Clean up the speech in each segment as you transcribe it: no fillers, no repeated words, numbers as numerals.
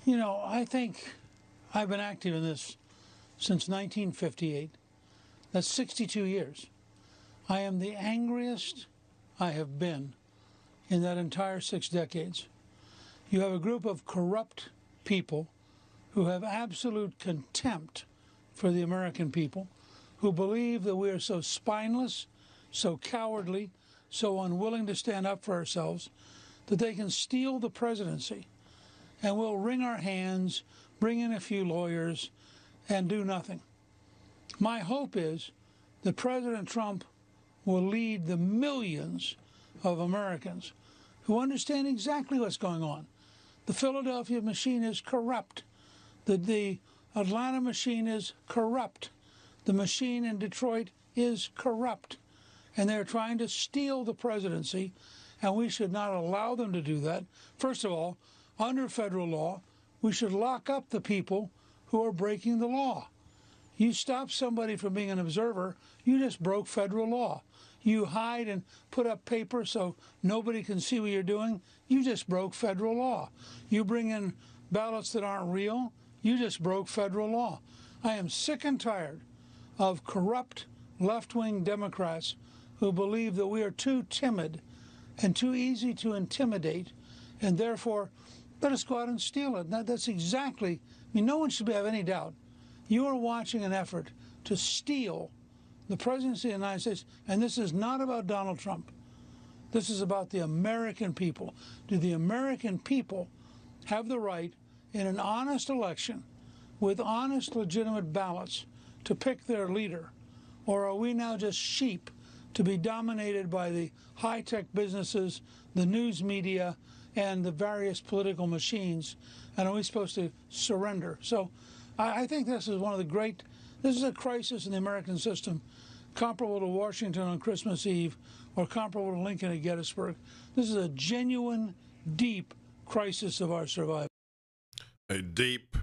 You know, I think I've been active in this since 1958. That's 62 years. I am the angriest I have been in that entire 6 decades. You have a group of corrupt people who have absolute contempt for the American people, who believe that we are so spineless, so cowardly, so unwilling to stand up for ourselves, that they can steal the presidency and we'll wring our hands, bring in a few lawyers, and do nothing. My hope is that President Trump will lead the millions of Americans who understand exactly what's going on. The Philadelphia machine is corrupt. The Atlanta machine is corrupt. The machine in Detroit is corrupt. And they're trying to steal the presidency, and we should not allow them to do that. First of all, under federal law, we should lock up the people who are breaking the law. You stop somebody from being an observer, you just broke federal law. You hide and put up paper so nobody can see what you're doing, you just broke federal law. You bring in ballots that aren't real, you just broke federal law. I am sick and tired of corrupt left-wing Democrats who believe that we are too timid and too easy to intimidate, and therefore let us go out and steal it. That's exactly, I mean, no one should have any doubt. You are watching an effort to steal the presidency of the United States, and this is not about Donald Trump. This is about the American people. Do the American people have the right in an honest election with honest, legitimate ballots to pick their leader? Or are we now just sheep to be dominated by the high-tech businesses, the news media, and the various political machines? And are we supposed to surrender? So I think this is one of the great, this is a crisis in the American system comparable to Washington on Christmas Eve or comparable to Lincoln at Gettysburg. This is a genuine, deep crisis of our survival. A deep,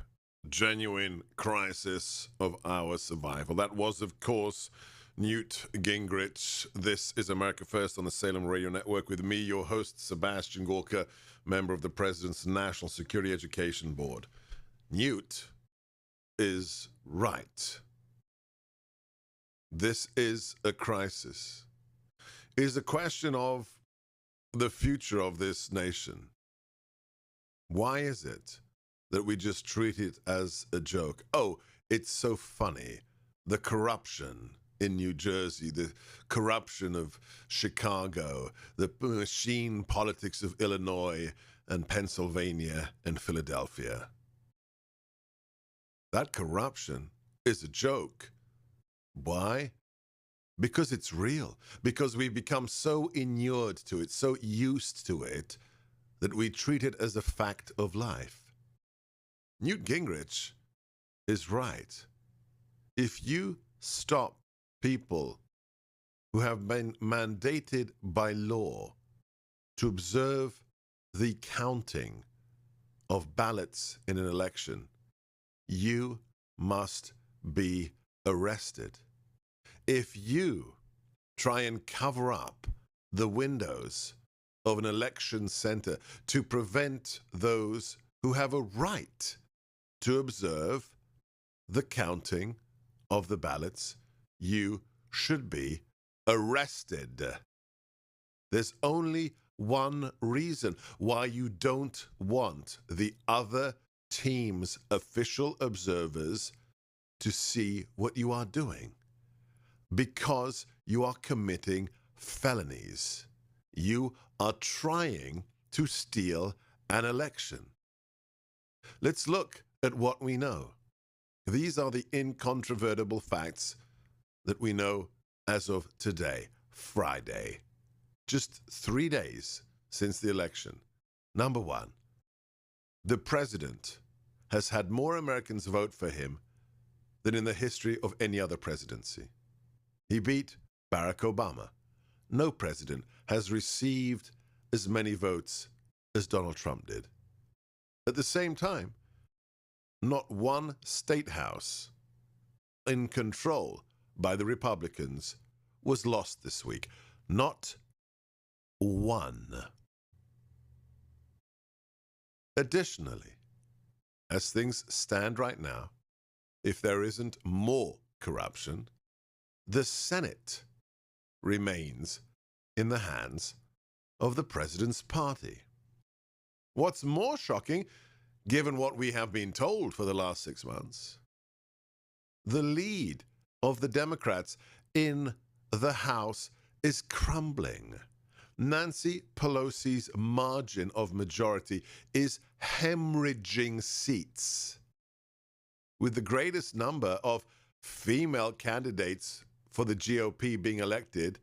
genuine crisis of our survival. That was, of course, Newt Gingrich. This is America First on the Salem Radio Network with me, your host, Sebastian Gorka, member of the President's National Security Education Board. Newt is right. This is a crisis. It is a question of the future of this nation. Why is it that we just treat it as a joke? Oh, it's so funny. The corruption in New Jersey, the corruption of Chicago, the machine politics of Illinois and Pennsylvania and Philadelphia. That corruption is a joke. Why? Because it's real. Because we've become so inured to it, so used to it, that we treat it as a fact of life. Newt Gingrich is right. If you stop people who have been mandated by law to observe the counting of ballots in an election, you must be arrested. If you try and cover up the windows of an election center to prevent those who have a right to observe the counting of the ballots, you should be arrested. There's only one reason why you don't want the other team's official observers to see what you are doing. Because you are committing felonies. You are trying to steal an election. Let's look at what we know. These are the incontrovertible facts that we know as of today, Friday, just 3 days since the election. Number one, the president has had more Americans vote for him than in the history of any other presidency. He beat Barack Obama. No president has received as many votes as Donald Trump did. At the same time, not one state house in control by the Republicans was lost this week. Not one. Additionally, as things stand right now, if there isn't more corruption, the Senate remains in the hands of the president's party. What's more shocking, given what we have been told for the last 6 months, the lead of the Democrats in the House is crumbling. Nancy Pelosi's margin of majority is hemorrhaging seats, with the greatest number of female candidates for the GOP being elected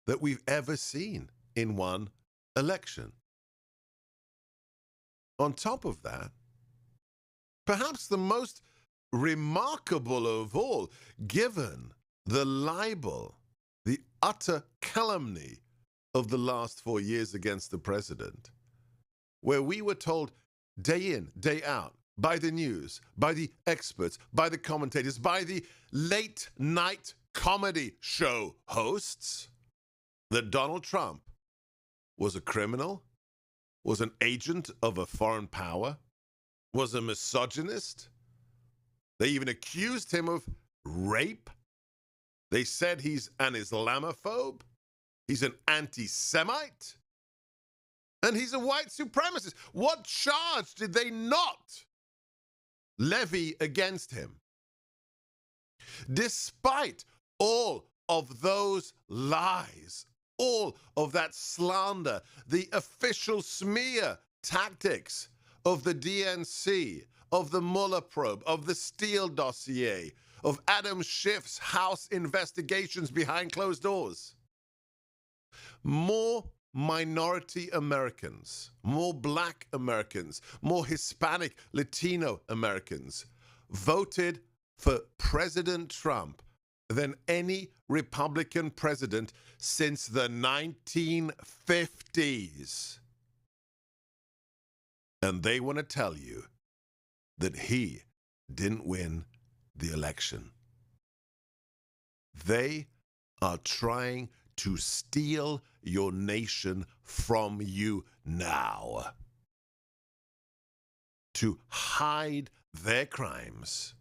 that we've ever seen in one election. On top of that, perhaps the most remarkable of all, given the libel, the utter calumny of the last 4 years against the president, where we were told day in, day out, by the news, by the experts, by the commentators, by the late night comedy show hosts, that Donald Trump was a criminal, was an agent of a foreign power, was a misogynist. They even accused him of rape. They said he's an Islamophobe. He's an anti-Semite. And he's a white supremacist. What charge did they not levy against him? Despite all of those lies, all of that slander, the official smear tactics of the DNC, of the Mueller probe, of the Steele dossier, of Adam Schiff's House investigations behind closed doors, more minority Americans, more Black Americans, more Hispanic, Latino Americans voted for President Trump than any Republican president since the 1950s. And they want to tell you that he didn't win the election. They are trying to steal your nation from you now, to hide their crimes,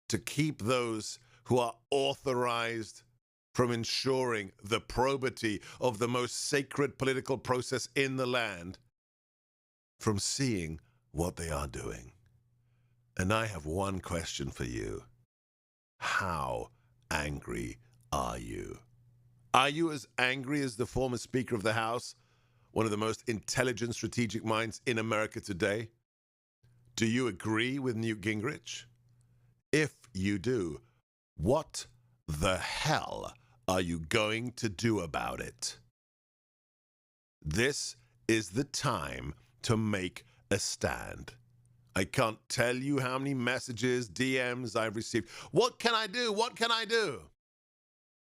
to keep those who are authorized from ensuring the probity of the most sacred political process in the land from seeing what they are doing. And I have one question for you. How angry are you? Are you as angry as the former Speaker of the House, one of the most intelligent strategic minds in America today? Do you agree with Newt Gingrich? If you do, what the hell are you going to do about it? This is the time to make a stand. I can't tell you how many messages, DMs I've received. What can I do? What can I do?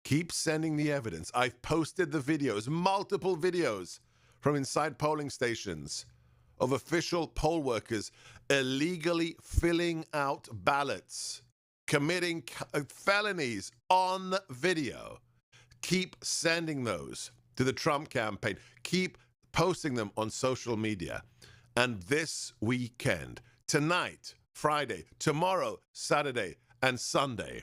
Keep sending the evidence. I've posted the videos, multiple videos from inside polling stations of official poll workers illegally filling out ballots, committing felonies on video. Keep sending those to the Trump campaign. Keep posting them on social media. And this weekend, tonight, Friday, tomorrow, Saturday, and Sunday,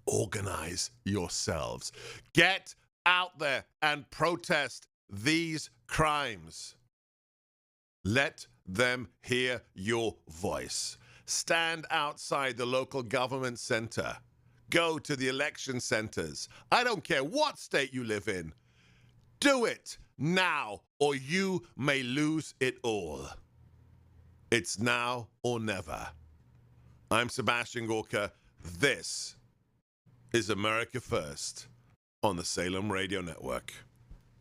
organize yourselves. Get out there and protest these crimes. Let them hear your voice. Stand outside the local government center. Go to the election centers. I don't care what state you live in. Do it now, or you may lose it all. It's now or never. I'm Sebastian Gorka. This is America First on the Salem Radio Network.